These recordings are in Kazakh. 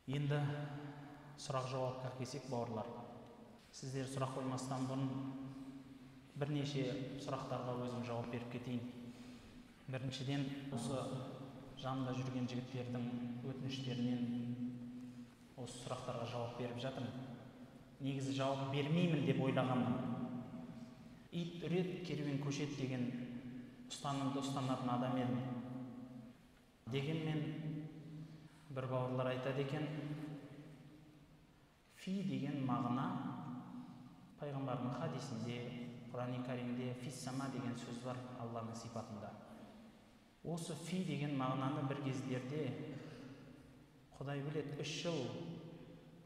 Енді сұрақ жауапқа келсек, бауырлар, сіздер сұрақ қоймастан бұрын бірнеше сұрақтарға өзім жауап беріп кетейін. Біріншіден, осы жанында жүрген жігіттердің өтініштерінен осы сұрақтарға жауап беріп жатырмын. Негізі жауап бермеймін деп ойлағанмын. Ит үрет, керуен көшет деген ұстанымды ұстанатын адам едім. Дегенмен бір бауырлар айтады екен, фи деген мағына пайғамбардың хадисінде, Құран-ы Каримде фиссама деген сөз бар Алланың сипатында. Осы фи деген мағынаны бір кездерде Құдай білет 3 жыл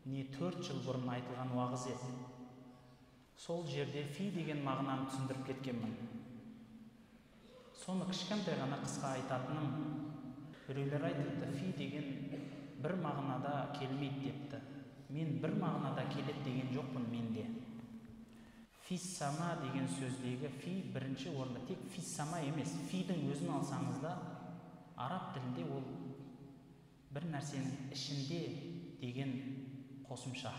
не 4 жыл бұрын айтылған уағыз еді. Сол жерде фи деген мағынаны түсіндіріп кеткенмін. Соны кішкентай ғана қысқа айтатыным, біреулер айтыпты, фи деген бір мағынада келмейді депті. Мен бір мағынада келеді деген жоқпын менде. Фиссама деген сөздегі фи бірінші орында, тек фиссама емес, фидің өзін алсаңыз да араб тілінде ол бір нәрсенің ішінде деген қосымша.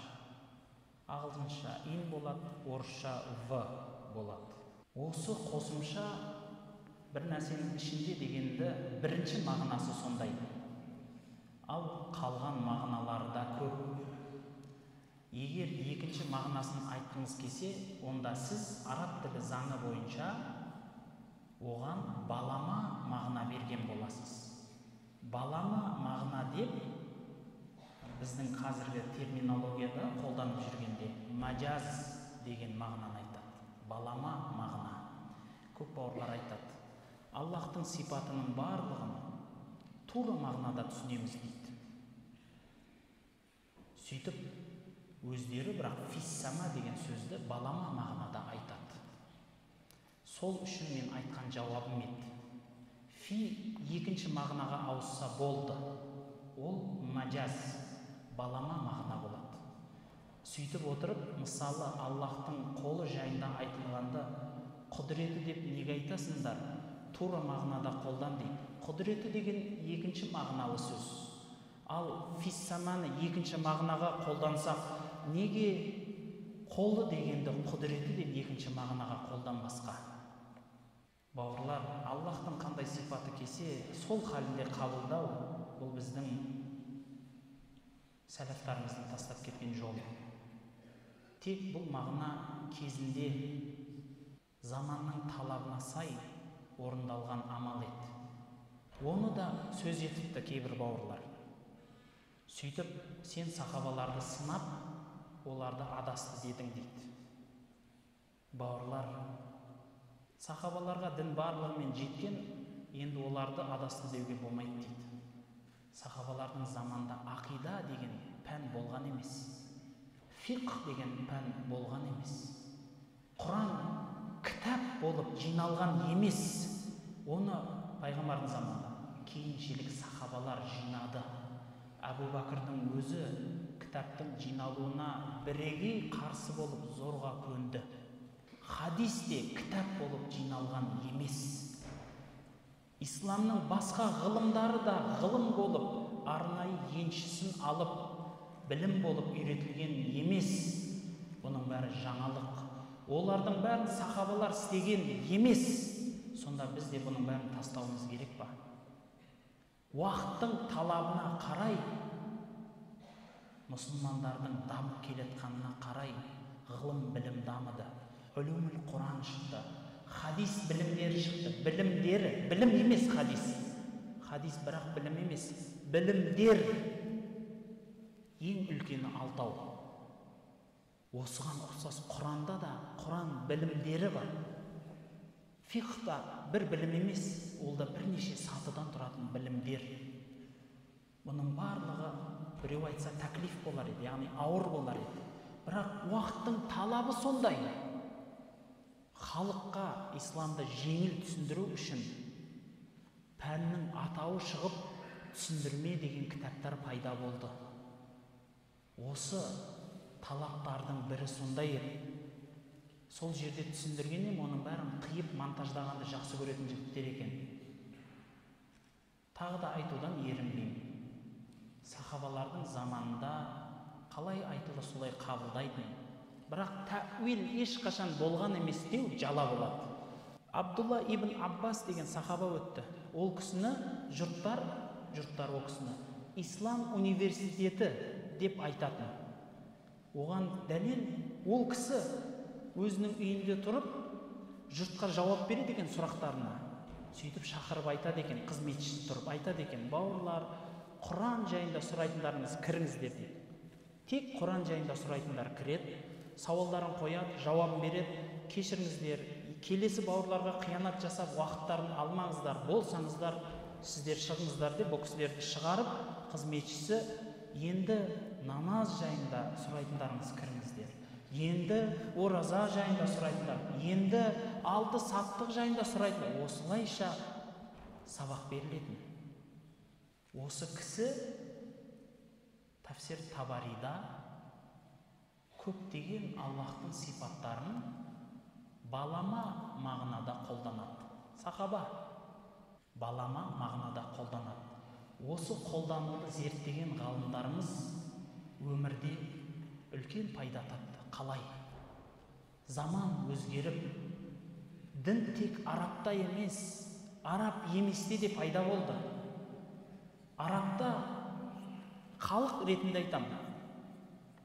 Ағылшынша ин болады, орысша в болады. Осы қосымша бір нәрсенің ішінде дегенді бірінші мағынасы сондай. Ал қалған мағыналары да көп. Егер екінші мағынасын айтқыңыз келсе, онда сіз араб тілі заңы бойынша оған балама мағына берген боласыз. Балама мағына деп біздің қазіргі терминологияда қолданып жүргенде маджаз деген мағынаны айтады. Балама мағына. Көп бауырлар айтады, Аллахтың сипатының барлығын тура мағынада түсінеміз дейді. Сөйтіп өздері бірақ фиссама деген сөзді балама мағынада айтады. Сол үшін мен айтқан жауабым еді. Фи екінші мағынаға ауысса болды. Ол маджаз, балама мағына болады. Сөйтіп отырып, мысалы Аллахтың қолы жайында айтылғанда құдіреті деп неге айтасыңдар? Тура мағынада қолдан дейді. Құдіреті деген екінші мағыналы сөз. Ал фиссаманы екінші мағынаға қолдансақ, неге қолы дегенді құдіреті деп екінші мағынаға қолданбасқа? Бауырлар, Аллахтың қандай сипаты келсе, сол халінде қабылдау, бұл біздің сәләфтарымыздың тастап кеткен жолы. Тек бұл мағына кезінде заманның талабына сай орындалған амал еді. Оны да сөз етіпті кейбір бауырлар. Сөйтіп, сен сахабаларды сынап, оларды адасты дедің дейді. Бауырлар, сахабаларға дін барлығымен жеткен, енді оларды адасты деуге болмайды дейді. Сахабалардың заманда ақида деген пән болған емес. Фиқх деген пән болған емес. Құран кітап болып жиналған емес. Оны пайғамбардың заманда кейіншілік сахабалар жинады. Әбу Бәкірдің өзі кітаптың жиналуына бірегей қарсы болып зорға көнді. Хадис де кітап болып жиналған емес. Исламның басқа ғылымдары да ғылым болып, арнайы еншісін алып, білім болып үйретілген емес. Бұның бәрі жаңалық. Олардың бәрін сахабалар істеген емес. Сонда біз де бұның бәрін тастауымыз керек па? Уақыттың талабына қарай, мұсылмандардың дамып келетқанына қарай ғылым білім дамыды. Үлумул Құран шықты, хадис білімдері шықты. Білімдері, білім емес хадис. Хадис бірақ білім емес. Білімдер ең үлкені 6. Осыған ұқсас Құранда да Құран білімдері бар. Фиқхта бір білім емес, ол да бірнеше сатыдан тұратын білімдер. Бұның барлығы біреу айтса тәклиф болар еді, яғни ауыр болар еді. Бірақ уақыттың талабы сондай. Халыққа исламды жеңіл түсіндіру үшін пәннің атауы шығып, түсіндірме деген кітаптар пайда болды. Осы талаптардың бірі сондай еді. Сол жерде түсіндіргенем, оның бәрін қиып монтаждағанды жақсы көретін жігіттер екен. Тағы да айтудан ерінбеймін. сахабалардың заманында қалай айтылды солай қабылдайтын, бірақ тәуил ешқашан болған емес деу жала болады. Абдулла ибн Аббас деген сахаба өтті. Ол кісіні жұрттар ол кісіні ислам университеті деп айтатын. Оған дәлел, ол кісі өзінің үйінде тұрып жұртқа жауап береді екен сұрақтарына. Сөйтіп шақырып айтады екен, қызметшісі тұрып айтады екен: бауырлар, Құран жайында сұрайтындарыңыз кіріңіздер дейді. Тек Құран жайында сұрайтындар кіреді, сауалдарын қояды, жауабын береді. Кешіріңіздер, келесі бауырларға қиянат жасап уақыттарын алмаңыздар, болсаңыздар сіздер шығыңыздар деп бұл кісілерді шығарып, қызметшісі: енді намаз жайында сұрайтындарыңыз кіріңіздер, енді ораза жайында сұрайтындар, енді алды саттық жайында сұрайтындар. Осылайша сабақ берілетін. Осы кісі Тафсир Табарида көптеген Аллахтың сипаттарын балама мағынада қолданады. Сахаба балама мағынада қолданады. Осы қолдануды зерттеген ғалымдарымыз өмірде үлкен пайда тапты. Қалай? Заман өзгеріп, дін тек арапта емес, араб еместе де пайда болды. Арапта халық ретінде айтам,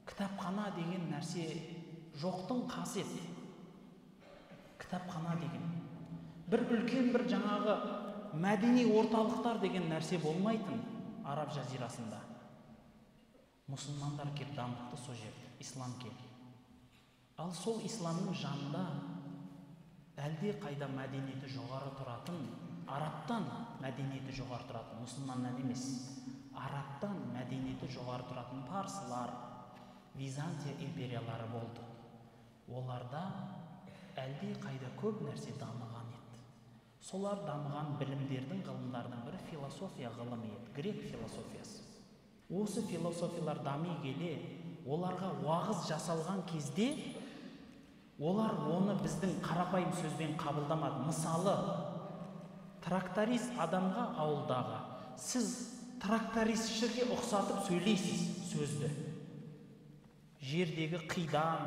кітапхана деген нәрсе жоқтың қасет. Кітапхана деген бір үлкен бір жаңағы мәдени орталықтар деген нәрсе болмайтын араб жазирасында. Мұсылмандар кеп дамықты сол жерде, ислам кеп. Ал сол исламның жанында әлде қайда мәдениеті жоғары тұратын, арабтан мәдениеті жоғары тұратын, мұсылманнан емес, арабтан мәдениеті жоғары тұратын парсылар, Византия империялары болды. Оларда әлде қайда көп нәрсе дамыған еді. Солар дамыған білімдердің, ғылымдардың бірі философия ғылымы еді, грек философиясы. Осы философиялар дами келе, оларға уағыз жасалған кезде, олар оны біздің қарапайым сөзбен қабылдамады. Мысалы, тракторист адамға ауылдағы, сіз трактористшіге ұқсатып сөйлейсіз сөзді. Жердегі қидан,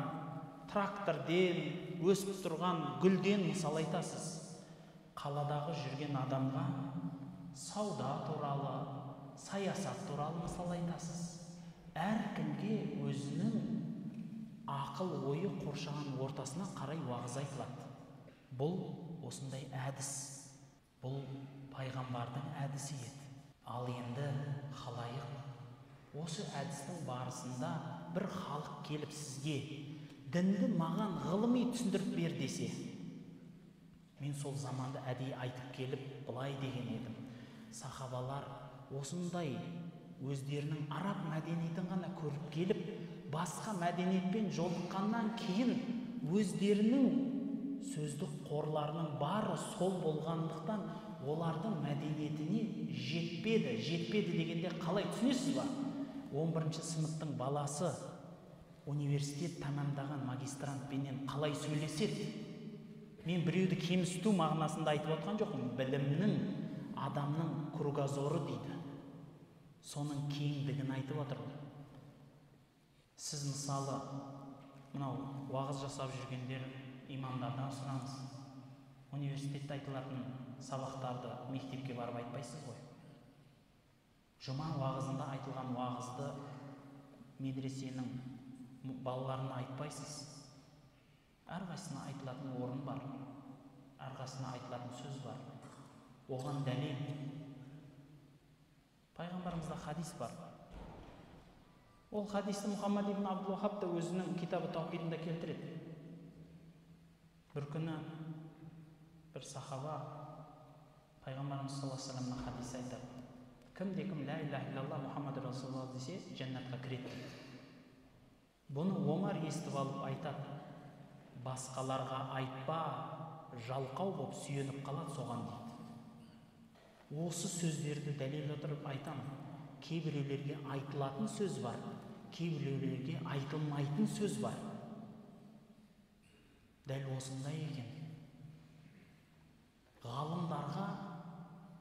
тракторден, өсіп тұрған гүлден мысал айтасыз. Қаладағы жүрген адамға сауда туралы, саясат туралы мысал айтасыз. Әркімге өзінің ақыл ойы қоршаған ортасына қарай уағыз айтылады. Бұл осындай әдіс. Бұл пайғамбардың әдісі еді. Ал енді халайық осы әдістің барысында бір халық келіп сізге дінді маған ғылыми түсіндіріп бер десе, мен сол заманды әдейі айтып келіп былай деген едім. Сахабалар осындай өздерінің араб мәдениетін ғана көріп келіп, басқа мәдениетпен жолыққаннан кейін өздерінің сөздік қорларының бары сол болғандықтан олардың мәдениетіне жетпеді дегенде қалай түсінесіз ба? 11-ші сыныптың баласы университет тәмамдаған магистрантпенен қалай сөйлеседі? Мен біреуді кемсіту мағынасында айтып отқан жоқпын. Білімнің адамның кругозоры дейді. Соның кеңдігін айтып отырмын. Сіз мысалы, мынау уағыз жасап жүргендер имамдардан сұраңыз. Университетте айтылатын сабақтарды мектепке барып айтпайсыз ғой. Жұма уағызында айтылған уағызды медресенің балаларына айтпайсыз. Әрқайсысына айтылатын орын бар, әрқайсысына айтылатын сөз бар. Оған дәлел пайғамбарымызда хадис бар. Ол хадисті Мұхаммад ибн Абдул-Вахаб та өзінің китабы Таухидында келтіреді. Бір күні бір сахаба пайғамбарымыз саллаллаху алейхи ва саллямның хадис айтады. Кім-де-кім ла иляха иллаллах Мұхаммад расулаллах десе, жәннатқа кіреді. Бұны Омар естіп алып айтады: басқаларға айтпа, жалқау болып сүйеніп қалады соған дейді. Осы сөздерді дәлел отырып айтамын. Кейбіреулерге айтылатын сөз бар, кейбіреулерге айтылмайтын сөз бар. Дәл осындай екен. Ғалымдарға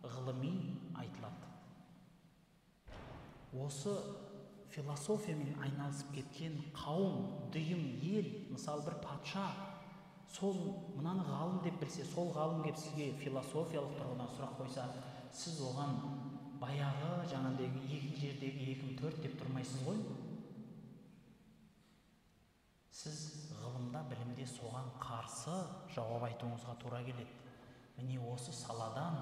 ғылыми айтылады. осы философиямен айналысып кеткен қауым, дүйім ел, мысалы бір патша, сол мынаны ғалым деп білсе, сол ғалым келіп сізге философиялық тұрғыдан сұрақ қойса, сіз оған баяғы жаңағыдегі екі жердегі 2-4 деп тұрмайсыз ғой. Сіз ғылымда, білімде соған қарсы жауап айтуыңызға тура келеді. Міне осы саладан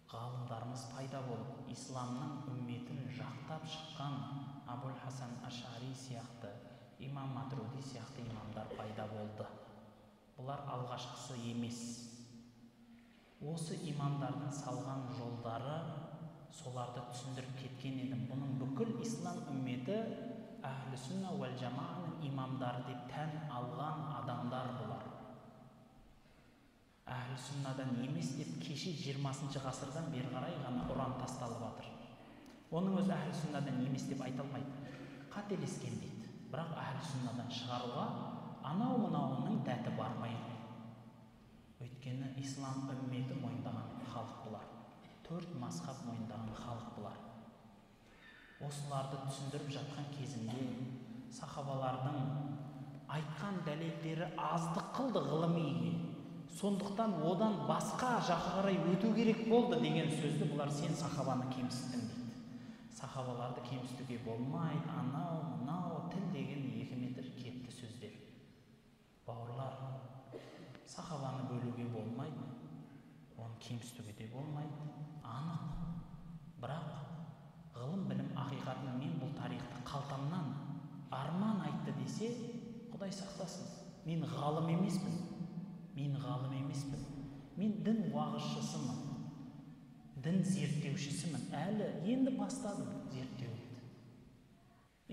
ғалымдарымыз пайда болып, исламның үмметін жақтап шыққан Абул Хасан Ашари сияқты, имам Матруди сияқты имамдар пайда болды. Бұлар алғашқысы емес. Осы имамдардың салған жолдары, соларды түсіндіріп кеткен едім. Бұның бүкіл ислам үмметі Әхлі сүнна уәл жамааның имамдары деп тән алған адамдар бұлар. Әхлі сүннадан емес деп кеше 20 ғасырдан бері қарай ғана ұран тасталып жатыр. Оның өзі әхлі сүннадан емес деп айта алмайды. Қателескен дейді. Бірақ әхлі сүннадан шығаруға анау-мынауының дәті бармайды. Өйткені ислам үмметі мойындаған халық бұлар. 4 мазхаб мойындаған халық бұлар. Осыларды түсіндіріп жатқан кезінде сахабалардың айтқан дәлелдері аздық қылды ғылымиге. Сондықтан одан басқа жаққа қарай өту керек болды деген сөзді бұлар сен сахабаны кемсіттің дейді. Сахабаларды кемсітуге болмайды, анау, мынау, тіл деген 2 метр кетті сөздер. Бауырлар, сахабаны бөлуге болмайды, оны кемсітуге де болмайды, анық. Бірақ ғылым білім ақиқатын мен бұл тарихты қалтамнан арман айтты десе, Құдай сақтасын, мен ғалым емеспін. Мен дін уағызшысымын, дін зерттеушісімін. Әлі енді бастадым зерттеуді.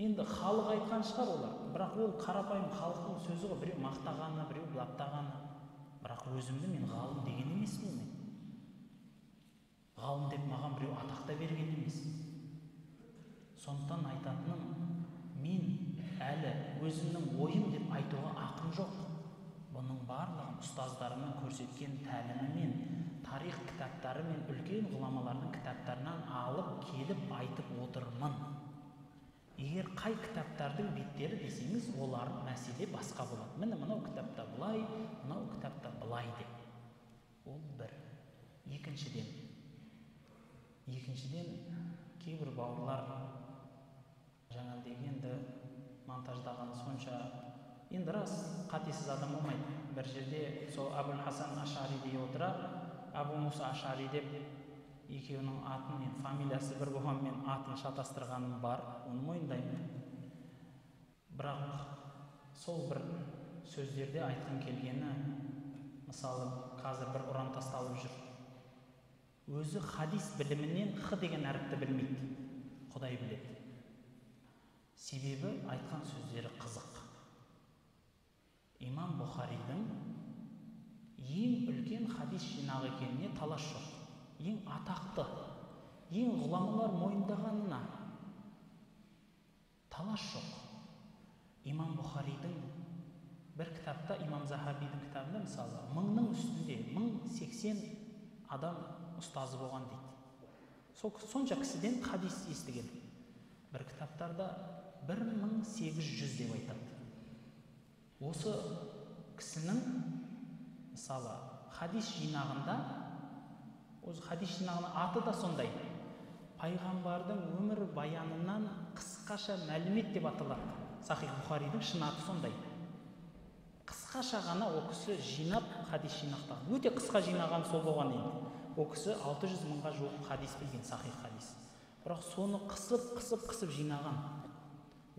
Енді халық айтқан шығар олар, бірақ ол қарапайым халықтың сөзі ғой, біреу мақтағаны, біреу лаптағаны. Бірақ өзімді мен ғалым деген емеспін мен. Ғалым деп маған біреу атақта берген емес. Сондықтан айтатыным, мен әлі өзімнің ойым деп айтуға ақым жоқ. Бұның барлығын ұстаздарының көрсеткен тәлімімен, тарих кітаптары мен үлкен ғұламалардың кітаптарынан алып келіп айтып отырмын. Егер қай кітаптардың беттері десеңіз, олар мәселе басқа болады. Міне мынау кітапта былай, мынау кітапта былай деп. Ол бір. Екіншіден, кейбір бауырлар жаңа дегенді монтаждаған сонша енді рас қатесіз адам болмайды. Бір жерде сол Абул Хасан Ашари дей отыра, Абу Муса Ашари деп екеуінің атын мен фамилиясы бір болғанмен атын шатастырғаным бар, оны мойындаймын. Бірақ сол бір сөздерде айтқым келгені, мысалы қазір бір ұран тасталып жүр. Өзі хадис білімінен х деген әріпті білмейді. Құдай біледі. Себебі айтқан сөздері қызық. Имам Бұхаридің ең үлкен хадис жинағы екеніне талас жоқ. Ең атақты, ең ғұламалар мойындағанына талас жоқ. Имам Бұхаридің бір кітапта, Имам Захабидің кітабында мысалы 1000-ның үстінде 1080 адам ұстазы болған дейді. Сонша кісіден хадис естіген. Бір кітаптарда 1800 деп айтады. Осы кісінің мысалы хадис жинағында, осы хадис жинағының аты да сондай. Пайғамбардың өмір баянынан қысқаша мәлімет деп аталады. Сахих Бұхаридің шын аты сондай. Қысқаша ғана о кісі жинап хадис жинақтаған. Өте қысқа жинаған сол болған енді. О кісі 600 мыңға жуық хадис білген, сахих хадис. Бірақ соны қысып жинаған.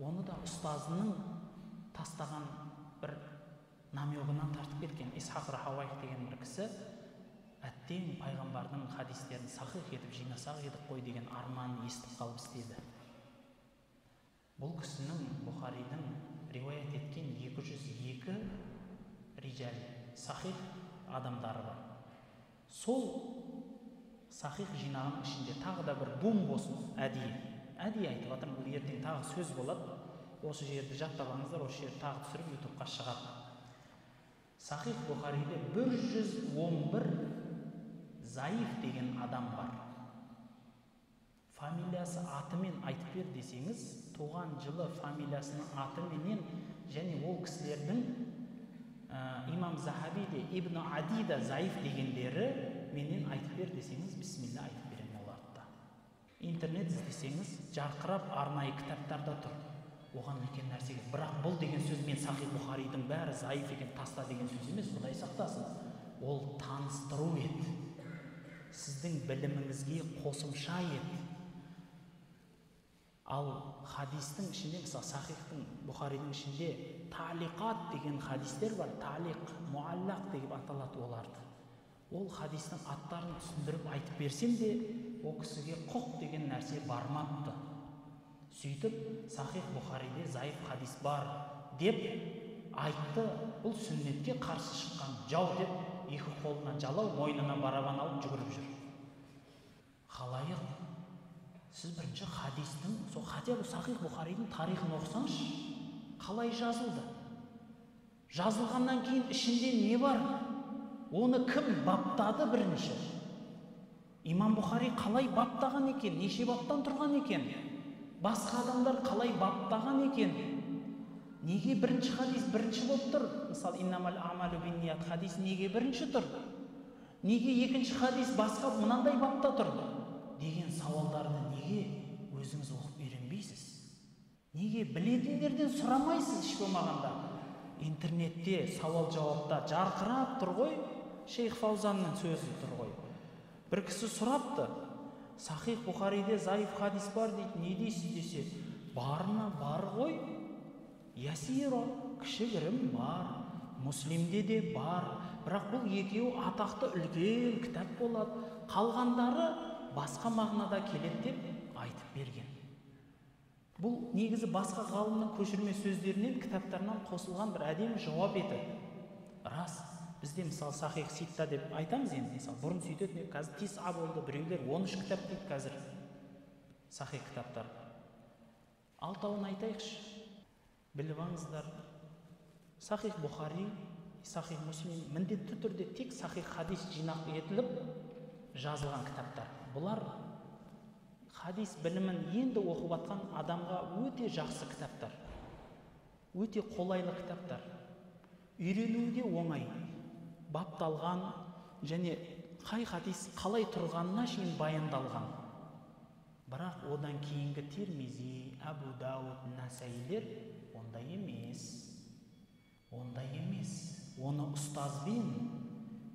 Оны да ұстазының тастаған бір намегынан тартып кеткен Исхақ Рахауайх деген бір кісі, әттең пайғамбардың хадистерін сахих етіп жинасақ едік қой деген арманын естіп қалып істеді. Бұл кісінің Бұхаридің риуаят еткен 202 риджал сахих адамдары бар. Сол сахих жинағының ішінде тағы да бір бум болсын, әдейі айтып жатырмын, бұл ертең тағы сөз болады. Осы жерді жаттап алыңыздар, осы жерді тағы түсіріп ютубқа шығады. Сахих Бұхариде 111 заиф деген адам бар. фамилиясы атымен айтып бер десеңіз, туған жылы фамилиясының атыменен және ол кісілердің имам Захаби де, Ибн Ади да заиф дегендері менен айтып бер десеңіз, бисмилла айтып беремін оларды да. Интернет іздесеңіз, жарқырап арнайы кітаптарда тұр. Оған үлкен нәрсеге. Бірақ бұл деген сөз мен Сахих Бухаридің бәрі заиф екен, таста деген сөз емес, Құдай сақтасын. Ол таныстыру еді. Сіздің біліміңізге қосымша еді. Ал хадистің ішінде, мысалы Сахихтың Бухаридің ішінде талиқат деген хадистер бар. Талиқ, муаллақ деп аталады оларды. Ол хадистің аттарын түсіндіріп айтып берсем де, о кісіге құқ деген нәрсе бармапты. Сөйтіп, Сахих Бухариде заиф хадис бар деп айтты. Бұл сүннетке қарсы шыққан жау деп, екі қолына жалау, мойнына барабан алып жүгіріп жүр. Халайық, сіз бірінші хадистің, сол хотя бы Сахих Бухаридің тарихын оқысаңызшы, қалай жазылды? Жазылғаннан кейін ішінде не бар? Оны кім баптады бірінші? Имам Бухари қалай баптаған екен? Неше баптан тұрған екен? Басқа адамдар қалай баптаған екен? Неге бірінші хадис бірінші болып тұр? Мысалы, иннамал амалу бинният хадис неге бірінші тұр? Неге екінші хадис басқа мынандай бапта тұр? Деген сауалдарды неге өзіңіз оқып үйренбейсіз? Неге білетіндерден сұрамайсыз еш болмағанда? Интернетте сауал жауапта жарқырап тұр ғой, Шейх Фаузанның сөзі тұр ғой. Бір кісі сұрапты, Сахих Бухариде заиф хадис бар дейді, не дейсіз десе, барына бар ғой, ясиро, кішігірім бар, Муслимде де бар, бірақ бұл екеуі атақты үлкен кітап болады, қалғандары басқа мағынада келеді деп айтып берген. Бұл негізі басқа ғалымның көшірме сөздерінен, кітаптарынан қосылған бір әдемі жауап еді. Рас, бізде мысалы Сахих Ситта деп айтамыз енді, мысалы бұрын сөйтеді, қазір Тиса болды, біреулер 13 кітап дейді қазір Сахих кітаптар. Алтауын айтайықшы, біліп алыңыздар. Сахих Бухари, Сахих Муслим міндетті түрде тек Сахих хадис жинақ етіліп жазылған кітаптар. Бұлар хадис білімін енді оқып атқан адамға өте жақсы кітаптар, өте қолайлы кітаптар. Үйренуге оңай, бапталған және қай хадис қалай тұрғанына шейін баяндалған. Бірақ одан кейінгі Тирмизи, Абу Дауд, Насаилер ондай емес. Ондай емес. Оны ұстазбен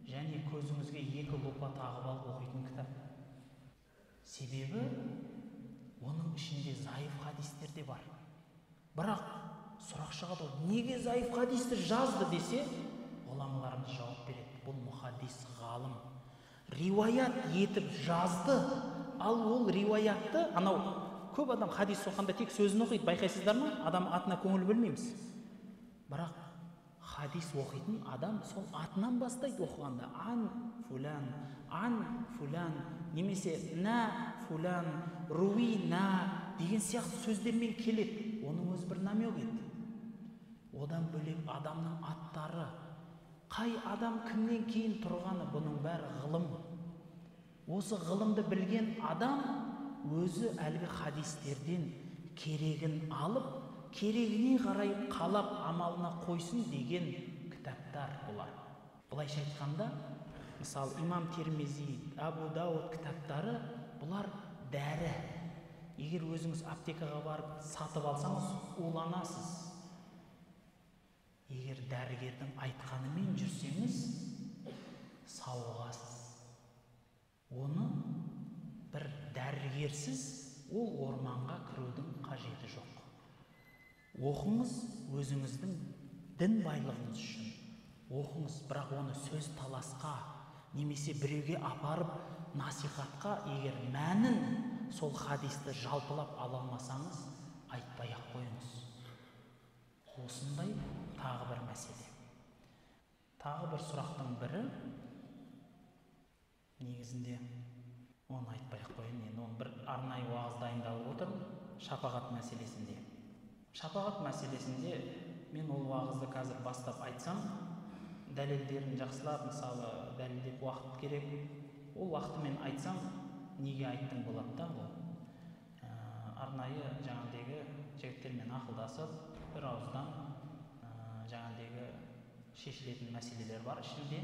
және көзіңізге екі лупа тағып алып оқитын кітап. Себебі оның ішінде заиф хадистер де бар. Бірақ сұрақ шығады, неге заиф хадисті жазды десе, ғұламаларымыз жауап береді. Бұл мұхаддис ғалым риуаят етіп жазды. Ал ол риуаятты, анау көп адам хадис оқығанда тек сөзін оқиды, байқайсыздар ма? Адам атына көңіл бөлмейміз. Бірақ хадис оқитын адам сол атынан бастайды оқығанда. Ан фулан, немесе на фулан, руи на деген сияқты сөздермен келеді. Оның өзі бір намек еді. Одан бөлек адамның аттары, қай адам кімнен кейін тұрғаны, бұның бәрі ғылым. Осы ғылымды білген адам өзі әлгі хадистерден керегін алып, керегіне қарай қалап амалына қойсын деген кітаптар бұлар. Бұлайша айтқанда, мысалы имам Тирмизи, Абу Дауд кітаптары, бұлар дәрі. Егер өзіңіз аптекаға барып сатып алсаңыз, уланасыз. Егер дәрігердің айтқанымен жүрсеңіз, сауығасыз. Оны бір дәрігерсіз ол орманға кірудің қажеті жоқ. Оқыңыз өзіңіздің дін байлығыңыз үшін. Оқыңыз, бірақ оны сөз таласқа, немесе біреуге апарып насихатқа егер мәнін сол хадисті жалпылап ала алмасаңыз, айтпай-ақ қойыңыз. Осындай тағы бір мәселе. Тағы бір сұрақтың бірі, негізінде оны айтпай-ақ қойын, енді оны бір арнайы уағыз дайындалып отырмын шапағат мәселесінде. Шапағат мәселесінде мен ол уағызды қазір бастап айтсам, дәлелдерін жақсылап, мысалы дәлелдеп уақыт керек, ол уақытымен айтсам неге айттың болады да ол. арнайы жаңағыдегі жігіттермен ақылдасып, бір ауыздан жаңағыдегі шешілетін мәселелер бар ішінде.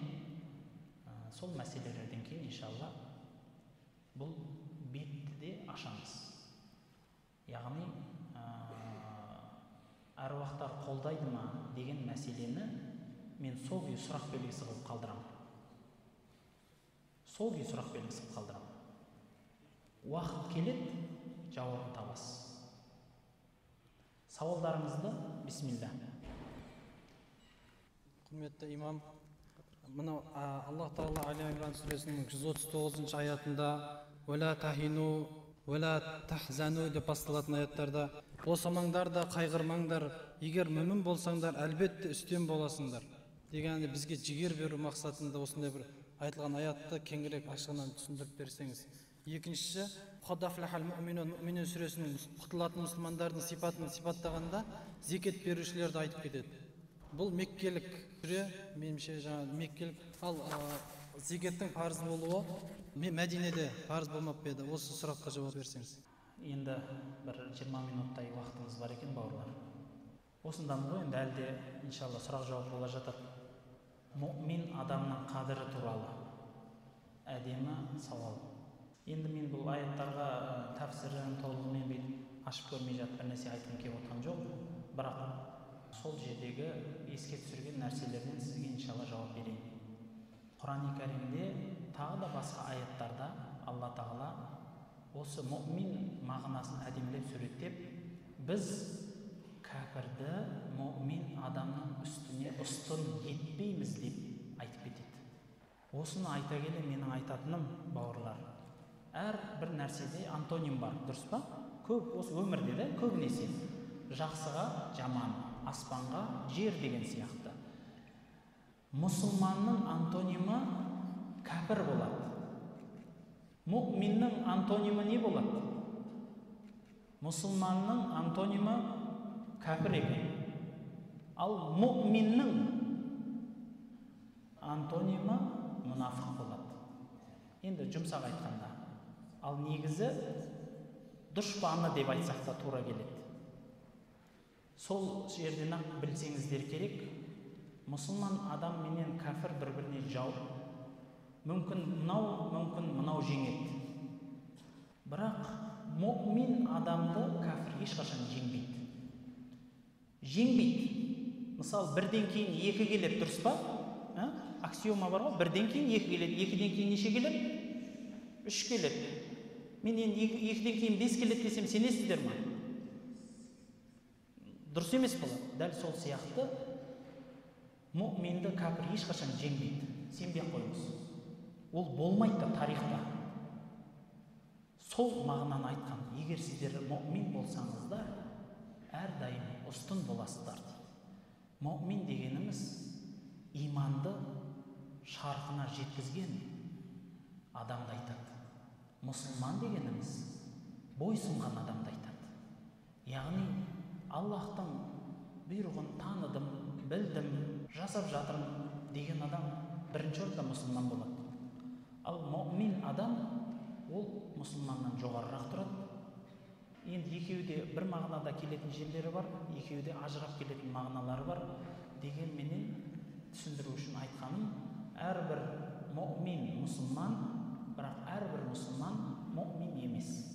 Сол мәселелерден кейін иншалла бұл бетті де ашамыз. Яғни әруақтар қолдайды ма деген мәселені мен сол күйі сұрақ белгісі қылып қалдырамын. Сол күйі сұрақ белгісі қылып қалдырамын. Уақыт келеді, жауабын табасыз. Сауалдарыңызды бисмилля. Құрметті имам, мынау Аллах Тағала Али Имран сүресінің 139 аятында «Вәлә тахину, вәлә тахзану» деп басталатын аяттарда «Босамаңдар да қайғырмаңдар, егер мүмін болсаңдар, әлбетте үстем боласыңдар» дегенде бізге жігер беру мақсатында осындай бір айтылған аятты кеңірек ашығынан түсіндіріп берсеңіз. Екіншісі, «Қад афлахал муъминун» Мүъминун сүресінің құтылатын мұсылмандардың сипатын сипаттағанда зекет берушілерді айтып кетеді. Бұл меккелік сүре, меніңше жаңағы меккелік, ал зекеттің парыз болуы Мәдинеде парыз болмап еді. Осы сұраққа жауап берсеңіз. Енді бір 20 минуттай уақытымыз бар екен, бауырлар. Осындан ғой, енді әлде иншалла сұрақ жауап бола жатыр. Мұъмин адамның қадірі туралы әдемі сауал. Енді мен бұл аяттарға тәфсірін толығымен бүйтіп ашып көрмей жатып бір нәрсе айтқым келіп отқан жоқ. Бірақ сол жердегі еске түсірген нәрселерден сізге иншалла жауап берейін. Құран-ы Кәрімде тағы да басқа аяттарда Алла Тағала осы мұъмин мағынасын әдемілеп суреттеп, біз кәпірді мұъмин адамның үстіне ұстын етпейміз деп айтып кетеді. Осыны айта келе менің айтатыным, бауырлар, әр бір нәрседе антоним бар, дұрыс па? Көп осы өмірде де көбінесе жақсыға жаман, аспанға жер деген сияқты. Мұсылманның антонимі кәпір болады. Мұъминнің антонимі не болады? Мұсылманның антонимі кәпір екен. Ал мұъминнің антонимі мұнафық болады. Енді жұмсақ айтқанда. Ал негізі дұшпаны деп айтсақ та тура келеді. Сол жерден ақ білсеңіздер керек, мұсылман адам менен кәфір бір-біріне жау. Мүмкін мынау жеңеді. Бірақ мұъмин адамды кәфір ешқашан жеңбейді. Мысалы, бірден кейін екі келеді, дұрыс па? Аксиома бар ғой, бірден кейін екі келеді. Екіден кейін неше келеді? 3 келеді. Мен енді екіден кейін 5 келеді десем, сенесіздер ма? Дұрыс емес болады. Дәл сол сияқты мұъминді кәпір ешқашан жеңбейді. Сенбей қойыңыз. Ол болмайды да тарихта. Сол мағынаны айтқан. Егер сіздер мұъмин болсаңыздар, әрдайым ұстын боласыздар. Мұъмин дегеніміз иманды шарқына жеткізген адамды айтады. Мұсылман дегеніміз бойсұнған адамды айтады. Яғни Аллахтың бұйрығын таныдым, білдім, жасап жатырмын деген адам бірінші орында мұсылман болады. Ал мұъмин адам ол мұсылманнан жоғарырақ тұрады. Енді екеуі де бір мағынада келетін жерлері бар, екеуі де ажырап келетін мағыналары бар. Дегенменен түсіндіру үшін айтқаным, әрбір мұъмин мұсылман, бірақ әрбір мұсылман мұъмин емес.